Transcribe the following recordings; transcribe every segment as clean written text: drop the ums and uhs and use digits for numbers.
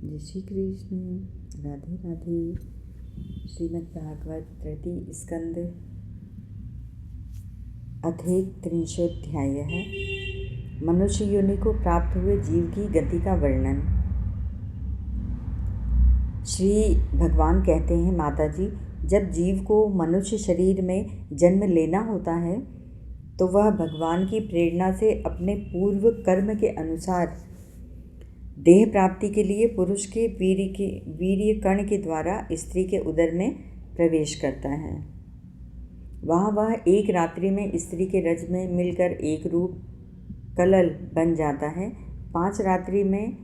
जय श्री कृष्ण। राधे राधे। श्रीमद् भागवत तृतीय स्कंद अथेक त्रिंशोऽध्यायः। मनुष्य योनि को प्राप्त हुए जीव की गति का वर्णन। श्री भगवान कहते हैं, माता जी, जब जीव को मनुष्य शरीर में जन्म लेना होता है तो वह भगवान की प्रेरणा से अपने पूर्व कर्म के अनुसार देह प्राप्ति के लिए पुरुष के वीर्य कण के द्वारा स्त्री के उदर में प्रवेश करता है। वहाँ वह एक रात्रि में स्त्री के रज में मिलकर एक रूप कलल बन जाता है। 5 रात्रि में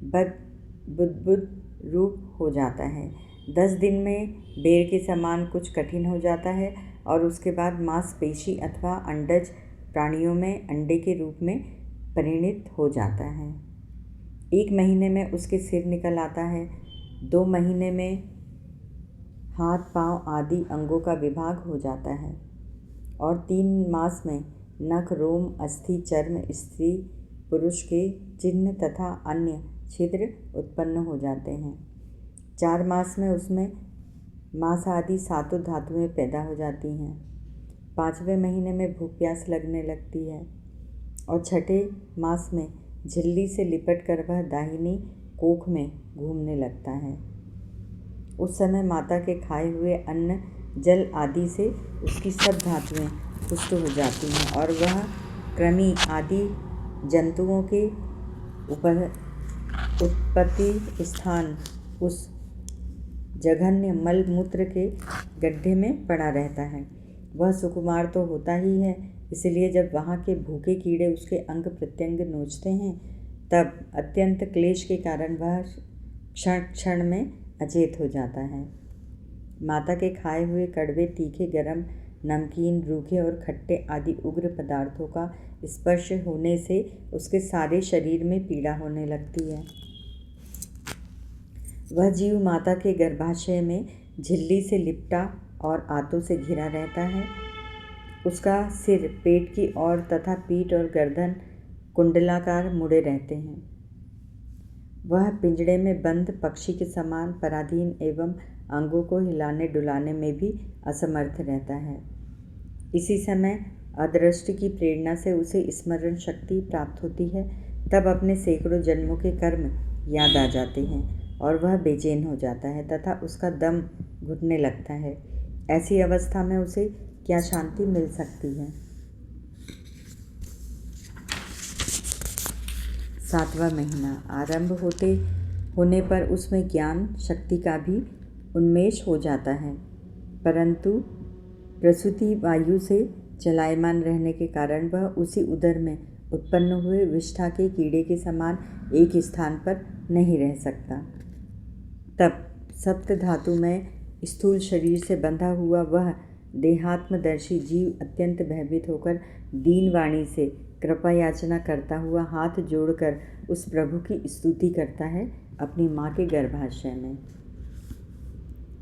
बुद्बुद रूप हो जाता है। 10 दिन में बेर के समान कुछ कठिन हो जाता है और उसके बाद मांसपेशी अथवा अंडज प्राणियों में अंडे के रूप में परिणित हो जाता है। 1 महीने में उसके सिर निकल आता है। 2 महीने में हाथ पांव आदि अंगों का विभाग हो जाता है और 3 मास में नख रोम अस्थि चर्म स्त्री पुरुष के चिन्ह तथा अन्य छिद्र उत्पन्न हो जाते हैं। 4 मास में उसमें मांस आदि 7 धातुएं पैदा हो जाती हैं। 5वें महीने में भूख प्यास लगने लगती है और 6ठे मास में झिल्ली से लिपट कर वह दाहिनी कोख में घूमने लगता है। उस समय माता के खाए हुए अन्न जल आदि से उसकी सब धातुएं पुष्ट हो जाती हैं और वह कृमि आदि जंतुओं के उत्पत्ति स्थान उस जघन्य मल मूत्र के गड्ढे में पड़ा रहता है। वह सुकुमार तो होता ही है, इसलिए जब वहाँ के भूखे कीड़े उसके अंग प्रत्यंग नोचते हैं तब अत्यंत क्लेश के कारण वह क्षण क्षण में अचेत हो जाता है। माता के खाए हुए कड़वे तीखे गरम नमकीन रूखे और खट्टे आदि उग्र पदार्थों का स्पर्श होने से उसके सारे शरीर में पीड़ा होने लगती है। वह जीव माता के गर्भाशय में झिल्ली से लिपटा और आंतों से घिरा रहता है। उसका सिर पेट की ओर तथा पीठ और गर्दन कुंडलाकार मुड़े रहते हैं। वह पिंजड़े में बंद पक्षी के समान पराधीन एवं अंगों को हिलाने डुलाने में भी असमर्थ रहता है। इसी समय अदृष्ट की प्रेरणा से उसे स्मरण शक्ति प्राप्त होती है। तब अपने सैकड़ों जन्मों के कर्म याद आ जाते हैं और वह बेचैन हो जाता है तथा उसका दम घुटने लगता है। ऐसी अवस्था में उसे क्या शांति मिल सकती है। 7वां महीना आरंभ होने पर उसमें ज्ञान शक्ति का भी उन्मेष हो जाता है, परंतु प्रसूति वायु से चलायमान रहने के कारण वह उसी उदर में उत्पन्न हुए विष्ठा के कीड़े के समान एक स्थान पर नहीं रह सकता। तब सप्त धातु में स्थूल शरीर से बंधा हुआ वह देहात्मदर्शी जीव अत्यंत भयभीत होकर दीन वाणी से कृपा याचना करता हुआ हाथ जोड़कर उस प्रभु की स्तुति करता है अपनी माँ के गर्भाशय में,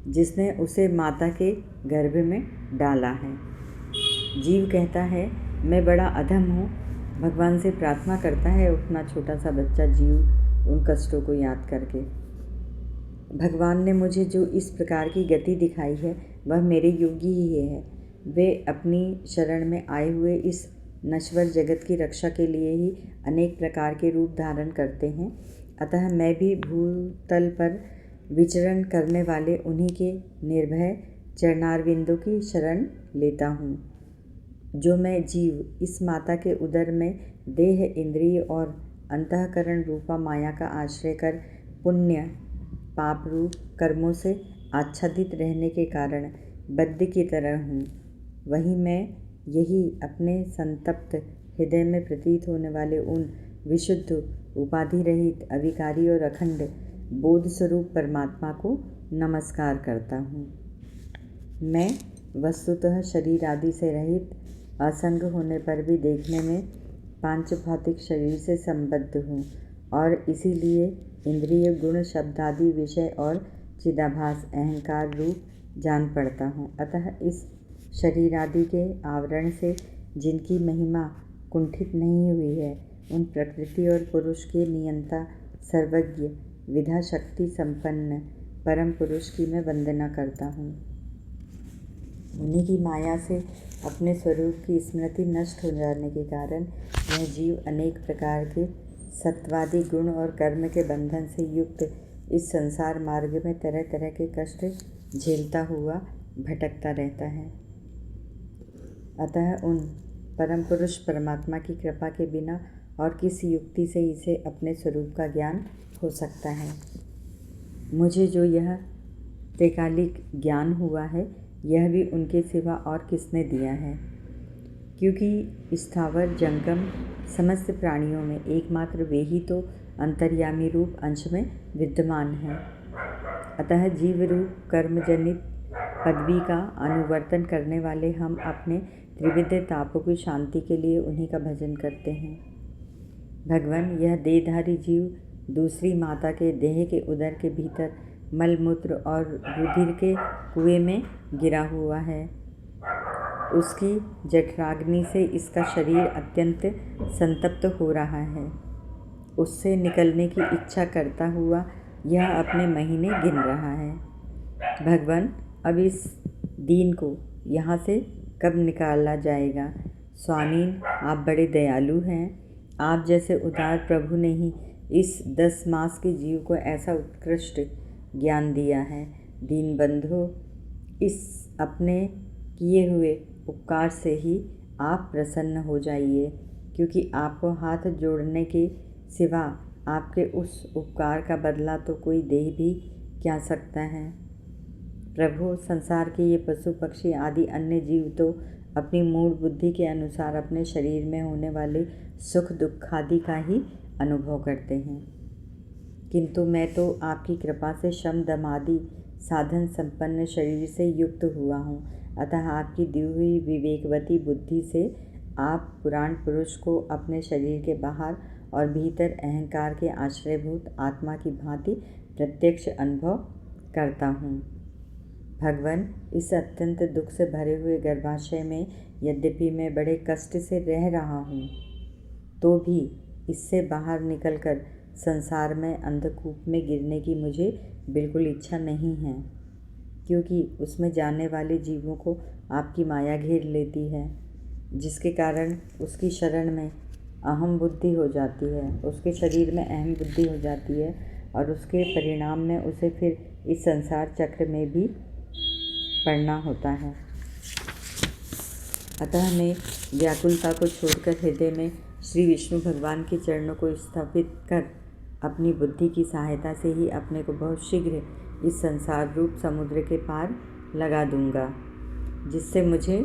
जिसने उसे माता के गर्भ में डाला है। जीव कहता है, मैं बड़ा अधम हूँ। भगवान से प्रार्थना करता है उतना छोटा सा बच्चा जीव उन कष्टों को याद करके। भगवान ने मुझे जो इस प्रकार की गति दिखाई है वह मेरे योगी ही है। वे अपनी शरण में आए हुए इस नश्वर जगत की रक्षा के लिए ही अनेक प्रकार के रूप धारण करते हैं। अतः मैं भी भूतल पर विचरण करने वाले उन्हीं के निर्भय चरणारविंदों की शरण लेता हूँ। जो मैं जीव इस माता के उदर में देह इंद्रिय और अंतःकरण रूपा माया का आश्रय कर पुण्य पाप रूप कर्मों से आच्छादित रहने के कारण बद्ध की तरह हूँ, वही मैं यही अपने संतप्त हृदय में प्रतीत होने वाले उन विशुद्ध उपाधि रहित अविकारी और अखंड बोध स्वरूप परमात्मा को नमस्कार करता हूँ। मैं वस्तुतः शरीर आदि से रहित असंग होने पर भी देखने में पांच भौतिक शरीर से संबद्ध हूँ और इसीलिए इंद्रिय गुण शब्दादि विषय और चिदाभास अहंकार रूप जान पड़ता हूँ। अतः इस शरीर आदि के आवरण से जिनकी महिमा कुंठित नहीं हुई है, उन प्रकृति और पुरुष के नियंता सर्वज्ञ विधा शक्ति संपन्न परम पुरुष की मैं वंदना करता हूँ। उन्हीं की माया से अपने स्वरूप की स्मृति नष्ट हो जाने के कारण यह जीव अनेक प्रकार के सत्वादी गुण और कर्म के बंधन से युक्त इस संसार मार्ग में तरह तरह के कष्ट झेलता हुआ भटकता रहता है। अतः उन परम पुरुष परमात्मा की कृपा के बिना और किस युक्ति से इसे अपने स्वरूप का ज्ञान हो सकता है। मुझे जो यह त्रिकालिक ज्ञान हुआ है यह भी उनके सिवा और किसने दिया है, क्योंकि स्थावर जंगम समस्त प्राणियों में एकमात्र वे ही तो अंतर्यामी रूप अंश में विद्यमान है। अतः जीव रूप कर्मजनित पदवी का अनुवर्तन करने वाले हम अपने त्रिविध तापों की शांति के लिए उन्हीं का भजन करते हैं। भगवान, यह देहधारी जीव दूसरी माता के देह के उदर के भीतर मलमूत्र और रुधिर के कुएं में गिरा हुआ है। उसकी जठराग्नि से इसका शरीर अत्यंत संतप्त हो रहा है। उससे निकलने की इच्छा करता हुआ यह अपने महीने गिन रहा है। भगवान, अब इस दीन को यहाँ से कब निकाला जाएगा? स्वामी, आप बड़े दयालु हैं। आप जैसे उदार प्रभु ने ही इस 10 मास के जीव को ऐसा उत्कृष्ट ज्ञान दिया है। दीनबंधु, इस अपने किए हुए उपकार से ही आप प्रसन्न हो जाइए, क्योंकि आपको हाथ जोड़ने के सिवा आपके उस उपकार का बदला तो कोई दे भी क्या सकता है। प्रभु, संसार के ये पशु पक्षी आदि अन्य जीव तो अपनी मूल बुद्धि के अनुसार अपने शरीर में होने वाले सुख दुख आदि का ही अनुभव करते हैं, किंतु मैं तो आपकी कृपा से शम दम आदि साधन संपन्न शरीर से युक्त हुआ हूँ। अतः आपकी दी हुई विवेकवती बुद्धि से आप पुराण पुरुष को अपने शरीर के बाहर और भीतर अहंकार के आश्रयभूत आत्मा की भांति प्रत्यक्ष अनुभव करता हूँ। भगवान, इस अत्यंत दुख से भरे हुए गर्भाशय में यद्यपि मैं बड़े कष्ट से रह रहा हूँ, तो भी इससे बाहर निकलकर संसार में अंधकूप में गिरने की मुझे बिल्कुल इच्छा नहीं है, क्योंकि उसमें जाने वाले जीवों को आपकी माया घेर लेती है, जिसके कारण उसकी शरण में अहम बुद्धि हो जाती है, उसके शरीर में अहम बुद्धि हो जाती है और उसके परिणाम में उसे फिर इस संसार चक्र में भी पड़ना होता है। अतः मैं व्याकुलता को छोड़कर हृदय में श्री विष्णु भगवान के चरणों को स्थापित कर अपनी बुद्धि की सहायता से ही अपने को बहुत शीघ्र इस संसार रूप समुद्र के पार लगा दूंगा, जिससे मुझे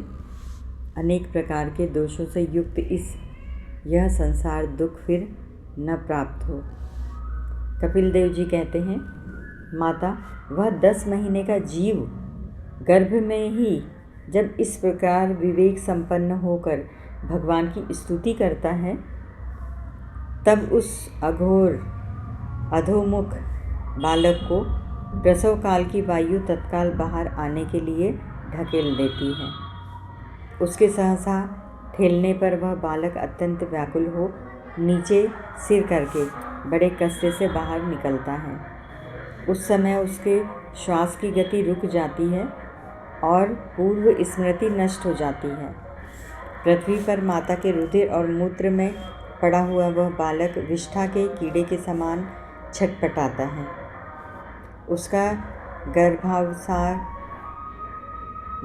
अनेक प्रकार के दोषों से युक्त यह संसार दुख फिर न प्राप्त हो। कपिल देव जी कहते हैं, माता, वह 10 महीने का जीव गर्भ में ही जब इस प्रकार विवेक संपन्न होकर भगवान की स्तुति करता है, तब उस अघोर अधोमुख बालक को प्रसव काल की वायु तत्काल बाहर आने के लिए ढकेल देती है। उसके सहसा ठेलने पर वह बालक अत्यंत व्याकुल हो नीचे सिर करके बड़े कष्ट से बाहर निकलता है। उस समय उसके श्वास की गति रुक जाती है और पूर्व स्मृति नष्ट हो जाती है। पृथ्वी पर माता के रुधिर और मूत्र में पड़ा हुआ वह बालक विष्ठा के कीड़े के समान छटपटाता है। उसका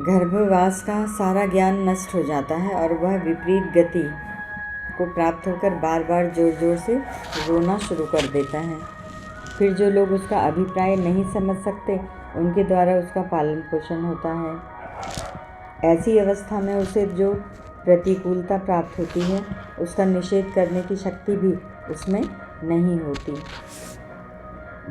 गर्भवास का सारा ज्ञान नष्ट हो जाता है और वह विपरीत गति को प्राप्त होकर बार बार जोर जोर से रोना शुरू कर देता है। फिर जो लोग उसका अभिप्राय नहीं समझ सकते, उनके द्वारा उसका पालन पोषण होता है। ऐसी अवस्था में उसे जो प्रतिकूलता प्राप्त होती है, उसका निषेध करने की शक्ति भी उसमें नहीं होती।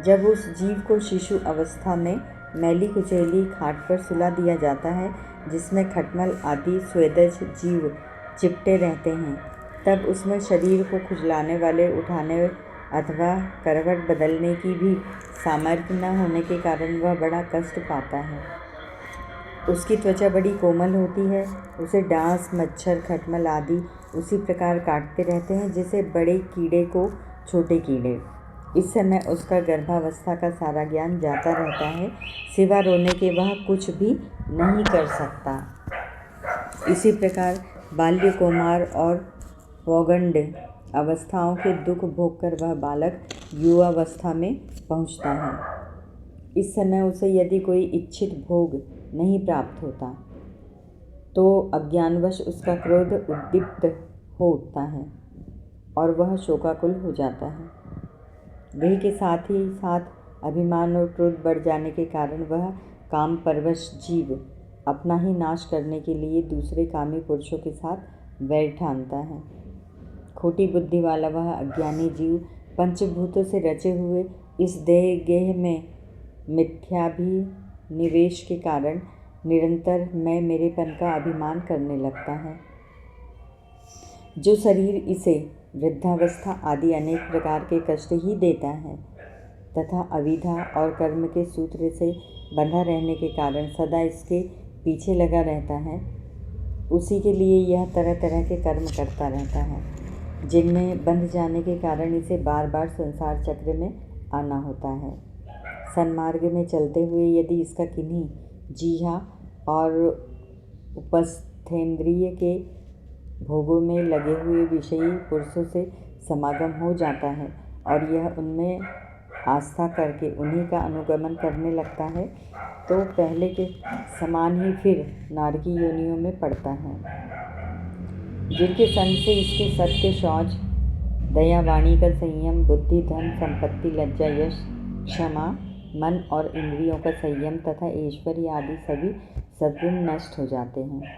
जब उस जीव को शिशु अवस्था में मैली कुचैली खाट पर सुला दिया जाता है, जिसमें खटमल आदि स्वेदज जीव चिपटे रहते हैं, तब उसमें शरीर को खुजलाने वाले उठाने अथवा करवट बदलने की भी सामर्थ्य न होने के कारण वह बड़ा कष्ट पाता है। उसकी त्वचा बड़ी कोमल होती है। उसे डांस, मच्छर, खटमल आदि उसी प्रकार काटते रहते हैं जैसे बड़े कीड़े को छोटे कीड़े। इस समय उसका गर्भावस्था का सारा ज्ञान जाता रहता है, सिवा रोने के वह कुछ भी नहीं कर सकता। इसी प्रकार बाल्य, कौमार और पौगंड अवस्थाओं के दुख भोगकर वह बालक युवावस्था में पहुँचता है। इस समय उसे यदि कोई इच्छित भोग नहीं प्राप्त होता तो अज्ञानवश उसका क्रोध उद्दीप्त हो उठता है और वह शोकाकुल हो जाता है। वही के साथ ही साथ अभिमान और क्रोध बढ़ जाने के कारण वह काम परवश जीव अपना ही नाश करने के लिए दूसरे कामी पुरुषों के साथ वैर ठानता है। खोटी बुद्धि वाला वह अज्ञानी जीव पंचभूतों से रचे हुए इस देह गेह में मिथ्याभिनिवेश के कारण निरंतर मैं मेरेपन का अभिमान करने लगता है। जो शरीर इसे वृद्धावस्था आदि अनेक प्रकार के कष्ट ही देता है तथा अविद्या और कर्म के सूत्र से बंधा रहने के कारण सदा इसके पीछे लगा रहता है, उसी के लिए यह तरह तरह के कर्म करता रहता है, जिनमें बंध जाने के कारण इसे बार बार संसार चक्र में आना होता है। सन्मार्ग में चलते हुए यदि इसका किन्हीं जीहा और उपस्थेंद्रिय के भोगों में लगे हुए विषयी पुरुषों से समागम हो जाता है और यह उनमें आस्था करके उन्हीं का अनुगमन करने लगता है, तो पहले के समान ही फिर नारकी योनियों में पड़ता है, जिनके संग से इसके सत्य, शौच, दया, वाणी का संयम, बुद्धि, धन, संपत्ति, लज्जा, यश, क्षमा, मन और इंद्रियों का संयम तथा ऐश्वर्य आदि सभी सद्गुण नष्ट हो जाते हैं।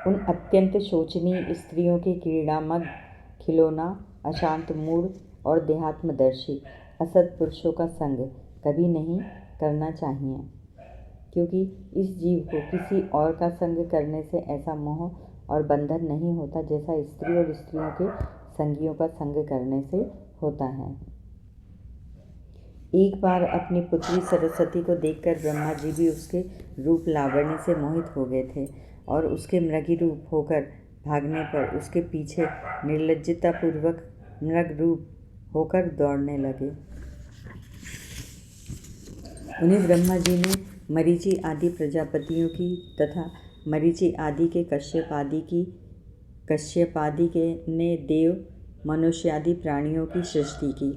उन अत्यंत शोचनीय स्त्रियों के क्रीड़ामग्न, खिलौना, अशांत मूड और देहात्मदर्शी असत पुरुषों का संग कभी नहीं करना चाहिए, क्योंकि इस जीव को किसी और का संग करने से ऐसा मोह और बंधन नहीं होता जैसा स्त्री और स्त्रियों के संगियों का संग करने से होता है। एक बार अपनी पुत्री सरस्वती को देखकर ब्रह्मा जी भी उसके रूप लावण्य से मोहित हो गए थे और उसके मृगी रूप होकर भागने पर उसके पीछे निर्लज्जतापूर्वक मृग रूप होकर दौड़ने लगे। उन्हें ब्रह्मा जी ने मरीचि आदि प्रजापतियों की तथा मरीचि आदि के कश्यपादि के ने देव, मनुष्यादि प्राणियों की सृष्टि की।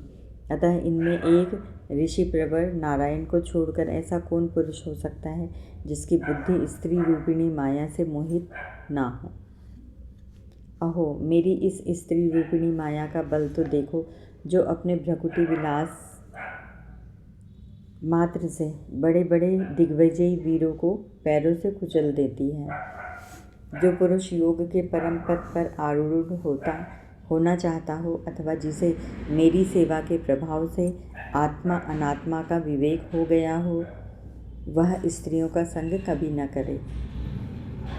अतः इनमें एक ऋषि प्रवर नारायण को छोड़कर ऐसा कौन पुरुष हो सकता है जिसकी बुद्धि स्त्री रूपिणी माया से मोहित ना हो। अहो, मेरी इस स्त्री रूपिणी माया का बल तो देखो, जो अपने भ्रकुटी विलास मात्र से बड़े बड़े दिग्विजयी वीरों को पैरों से कुचल देती है। जो पुरुष योग के परम पद पर आरूढ़ होना चाहता हो अथवा जिसे मेरी सेवा के प्रभाव से आत्मा अनात्मा का विवेक हो गया हो, वह स्त्रियों का संग कभी न करे,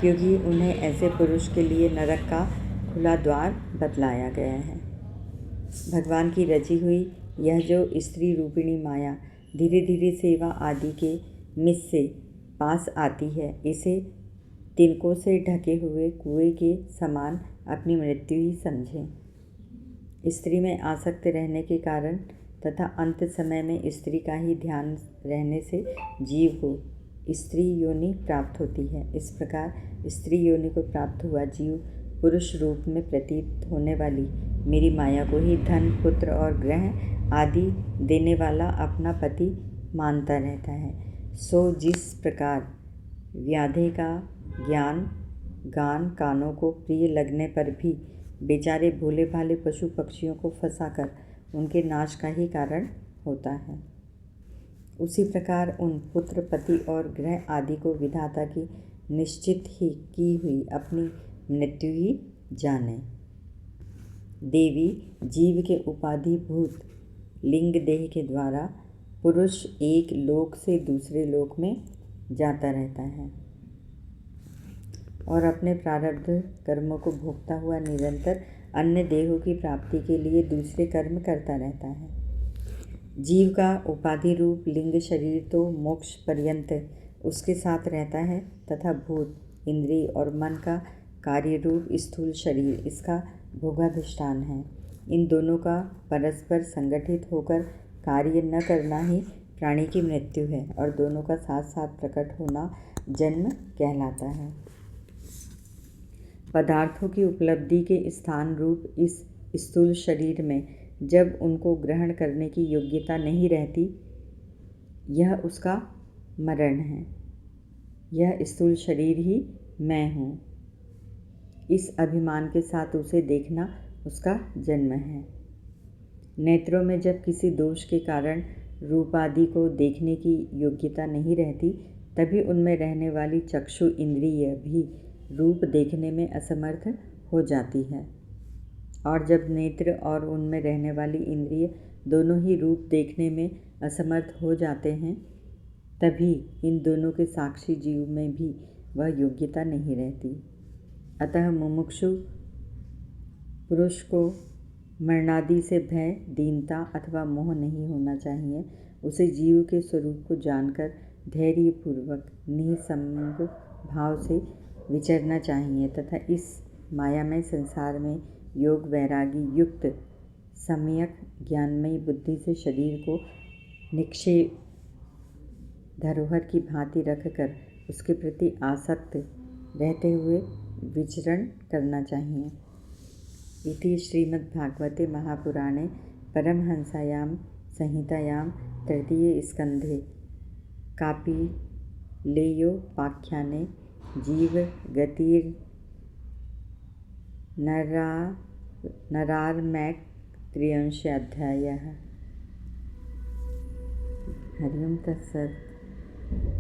क्योंकि उन्हें ऐसे पुरुष के लिए नरक का खुला द्वार बतलाया गया है। भगवान की रची हुई यह जो स्त्री रूपिणी माया धीरे धीरे सेवा आदि के मिस से पास आती है, इसे तिनकों से ढके हुए कुएं के समान अपनी मृत्यु ही समझें। स्त्री में आसक्त रहने के कारण तथा अंत समय में स्त्री का ही ध्यान रहने से जीव को स्त्री योनि प्राप्त होती है। इस प्रकार स्त्री योनि को प्राप्त हुआ जीव पुरुष रूप में प्रतीत होने वाली मेरी माया को ही धन, पुत्र और ग्रह आदि देने वाला अपना पति मानता रहता है। सो जिस प्रकार व्याधे का ज्ञान गान कानों को प्रिय लगने पर भी बेचारे भोले भाले पशु पक्षियों को फंसाकर उनके नाश का ही कारण होता है, उसी प्रकार उन पुत्र, पति और ग्रह आदि को विधाता की निश्चित ही की हुई अपनी मृत्यु ही जाने। देवी जीव के उपाधिभूत लिंग देह के द्वारा पुरुष एक लोक से दूसरे लोक में जाता रहता है और अपने प्रारब्ध कर्मों को भोगता हुआ निरंतर अन्य देहों की प्राप्ति के लिए दूसरे कर्म करता रहता है। जीव का उपाधि रूप लिंग शरीर तो मोक्ष पर्यंत उसके साथ रहता है तथा भूत, इंद्रिय और मन का कार्य रूप स्थूल शरीर इसका भोगाधिष्ठान है। इन दोनों का परस्पर संगठित होकर कार्य न करना ही प्राणी की मृत्यु है और दोनों का साथ साथ प्रकट होना जन्म कहलाता है। पदार्थों की उपलब्धि के स्थान रूप इस स्थूल शरीर में जब उनको ग्रहण करने की योग्यता नहीं रहती, यह उसका मरण है। यह स्थूल शरीर ही मैं हूँ, इस अभिमान के साथ उसे देखना उसका जन्म है। नेत्रों में जब किसी दोष के कारण रूप आदि को देखने की योग्यता नहीं रहती, तभी उनमें रहने वाली चक्षु इंद्रिय भी रूप देखने में असमर्थ हो जाती है। और जब नेत्र और उनमें रहने वाली इंद्रिय दोनों ही रूप देखने में असमर्थ हो जाते हैं, तभी इन दोनों के साक्षी जीव में भी वह योग्यता नहीं रहती। अतः मुमुक्षु पुरुष को मरणादि से भय, दीनता अथवा मोह नहीं होना चाहिए। उसे जीव के स्वरूप को जानकर धैर्यपूर्वक निसंग भाव से विचरना चाहिए तथा इस मायामय संसार में योग वैरागी युक्त सम्यक ज्ञानमयी बुद्धि से शरीर को निक्षेप धरोहर की भांति रखकर उसके प्रति आसक्त रहते हुए विचरण करना चाहिए। इति श्रीमद्भागवते महापुराणे परमहंसायां संहितायां तृतीये स्कन्धे कापिलेयोपाख्याने जीवगतिर्नरार्मैक त्रिंशोऽध्यायः। हरि ओं तत्सत्।